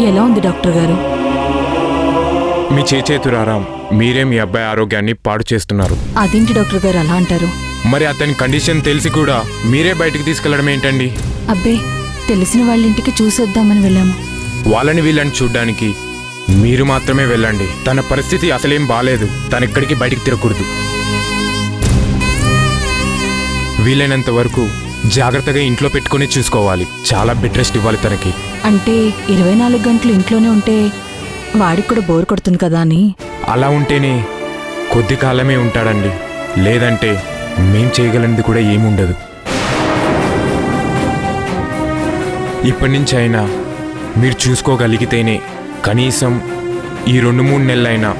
ఎలా ఉంది డాక్టర్ గారు? మీ చేతురారాం మీరే మీ అబ్బాయి ఆరోగ్యాన్ని పాడు చేస్తున్నారు. అదేంటి డాక్టర్ గారు అలా అంటారు? మరి అతని కండిషన్ తెలిసి కూడా మీరే బయటికి తీసుకెళ్లడం ఏంటండి? అబ్బే, తెలిసిన వాళ్ళ ఇంటికి చూసొద్దామని వెళ్ళాము. వాళ్ళని వీళ్ళని చూడ్డానికి మీరు మాత్రమే వెళ్ళండి. తన పరిస్థితి అసలేం బాలేదు. తనెక్కడికి బయటికి తిరగకూడదు. వీలైనంత వరకు జాగ్రత్తగా ఇంట్లో పెట్టుకుని చూసుకోవాలి. చాలా బెడ్ రెస్ట్ ఇవ్వాలి తనకి. అంటే 24 గంటలు ఇంట్లోనే ఉంటే వాడికి కూడా బోర్ కొడుతుంది కదా అని. అలా ఉంటేనే కొద్ది కాలమే ఉంటాడండి. లేదంటే మేం చేయగలనిది కూడా ఏముండదు. ఇప్పటి నుంచి అయినా మీరు చూసుకోగలిగితేనే కనీసం ఈ 2-3 నెలలైనా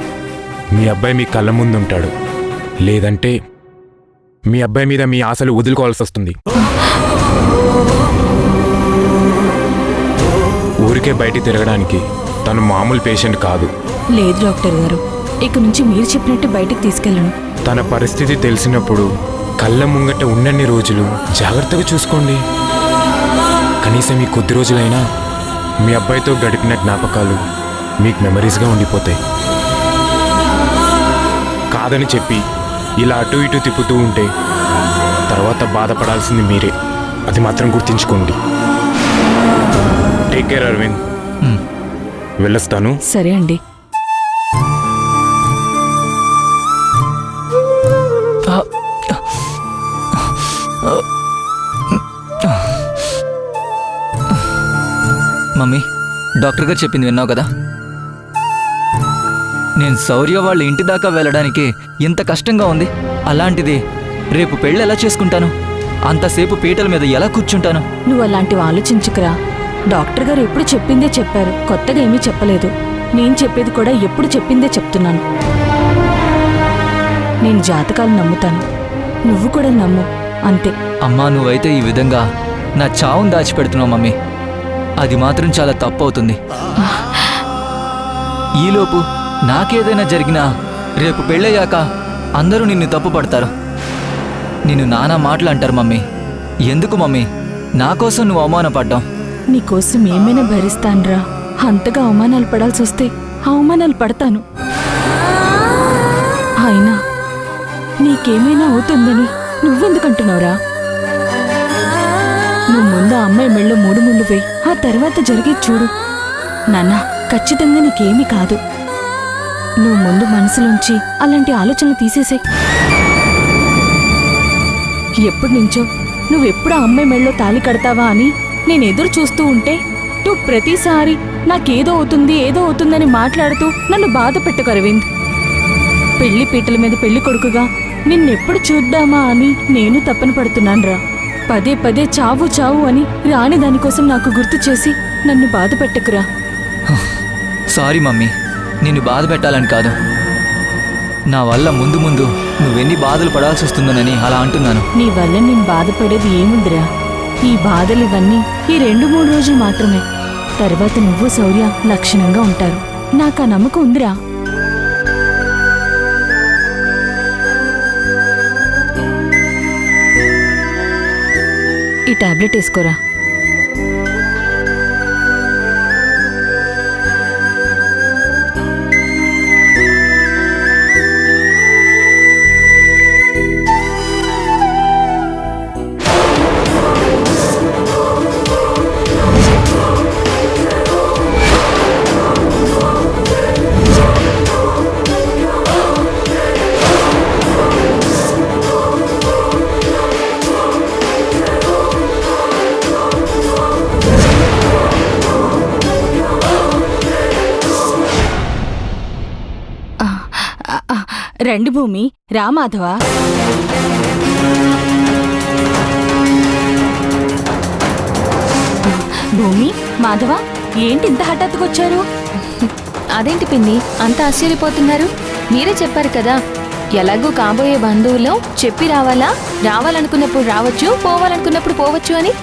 మీ అబ్బాయి మీ కళ్ళ ముందు ఉంటాడు. లేదంటే మీ అబ్బాయి మీద మీ ఆశలు వదులుకోవాల్సి వస్తుంది. ఊరికే బయట తిరగడానికి తను మామూలు పేషెంట్ కాదు. లేదు డాక్టర్ గారు, ఇక నుంచి మీరు చెప్పినట్టు బయటకు తీసుకెళ్ళను. తన పరిస్థితి తెలిసినప్పుడు కళ్ళ ముంగట ఉన్నన్ని రోజులు జాగ్రత్తగా చూసుకోండి. కనీసం ఈ కొద్ది రోజులైనా మీ అబ్బాయితో గడిపిన జ్ఞాపకాలు మీకు మెమరీస్గా ఉండిపోతాయి. కాదని చెప్పి ఇలా అటు ఇటు తిప్పుతూ ఉంటే తర్వాత బాధపడాల్సింది మీరే. అది మాత్రం గుర్తుంచుకోండి. Take care Aravind. వెళ్ళొస్తాను. సరే అండి. మమ్మీ, డాక్టర్ గారు చెప్పింది విన్నావు కదా? నేను శౌర్య వాళ్ళ ఇంటి దాకా వెళ్ళడానికి ఎంత కష్టంగా ఉంది. అలాంటిది రేపు పెళ్ళి ఎలా చేసుకుంటాను? అంతసేపు పీటల మీద ఎలా కూర్చుంటాను? నువ్వు అలాంటివి ఆలోచించుకురా. డాక్టర్ గారు ఎప్పుడు చెప్పిందే చెప్పారు, కొత్తగా ఏమీ చెప్పలేదు. నేను చెప్పేది కూడా ఎప్పుడు చెప్పిందే చెప్తున్నాను. నేను జాతకాలు నమ్ముతాను, నువ్వు కూడా నమ్ము, అంతే. అమ్మా, నువ్వైతే ఈ విధంగా నా చావును దాచిపెడుతున్నావు మమ్మీ. అది మాత్రం చాలా తప్పు అవుతుంది. ఈలోపు నాకేదైనా జరిగినా రేపు పెళ్ళయ్యాక అందరూ నిన్ను తప్పు పడతారు. నిన్ను నానా మాటలు అంటారు మమ్మీ. ఎందుకు మమ్మీ నా కోసం నువ్వు అవమానపడ్డావు? నీకోసం ఏమైనా భరిస్తాన్రా. అంతగా అవమానాలు పడాల్సి వస్తే అవమానాలు పడతాను. అయినా నీకేమైనా అవుతుందని నువ్వెందుకంటున్నావురా? నువ్వు ముందు ఆ అమ్మాయి మెళ్ళో 3 ముళ్ళు వేయి, ఆ తర్వాత జరిగేది చూడు. నాన్న, ఖచ్చితంగా నీకేమీ కాదు. నువ్వు ముందు మనసులోంచి అలాంటి ఆలోచనలు తీసేసే. ఎప్పటి నుంచో నువ్వెప్పుడు ఆ అమ్మాయి మెళ్ళో తాళి కడతావా అని నేను ఎదురు చూస్తూ ఉంటే నువ్వు ప్రతిసారి నాకేదో అవుతుంది ఏదో అవుతుందని మాట్లాడుతూ నన్ను బాధ పెట్టకు అరవింద్. పెళ్లి పీటల మీద పెళ్లి కొడుకుగా నిన్నెప్పుడు చూద్దామా అని నేను తప్పన పడుతున్నానురా. పదే పదే చావు చావు అని రాని దానికోసం నాకు గుర్తు చేసి నన్ను బాధ పెట్టకురా. సారీ మమ్మీ, నిన్ను బాధ పెట్టాలని కాదు. నా వల్ల ముందు ముందు నువ్వెన్ని బాధలు పడాల్సి వస్తుందోనని అలా అంటున్నాను. నీ వల్ల నేను బాధపడేది ఏముందిరా? ఈ బాధలు ఇవన్నీ ఈ 2-3 రోజులు మాత్రమే. తర్వాత నువ్వు శౌర్య లక్షణంగా ఉంటారు. నాకు ఆ నమ్మకం ఉందిరా. ఈ టాబ్లెట్ వేసుకోరా. రండి భూమి, రా మాధవ. భూమి, మాధవ, ఏంటి ఇంత హఠాత్తుకొచ్చారు? అదేంటి పిన్ని అంత ఆశ్చర్యపోతున్నారు? మీరే చెప్పారు కదా, ఎలాగూ కాబోయే బంధువుల్లో చెప్పి రావాలా, రావాలనుకున్నప్పుడు రావచ్చు, పోవాలనుకున్నప్పుడు పోవచ్చు అని.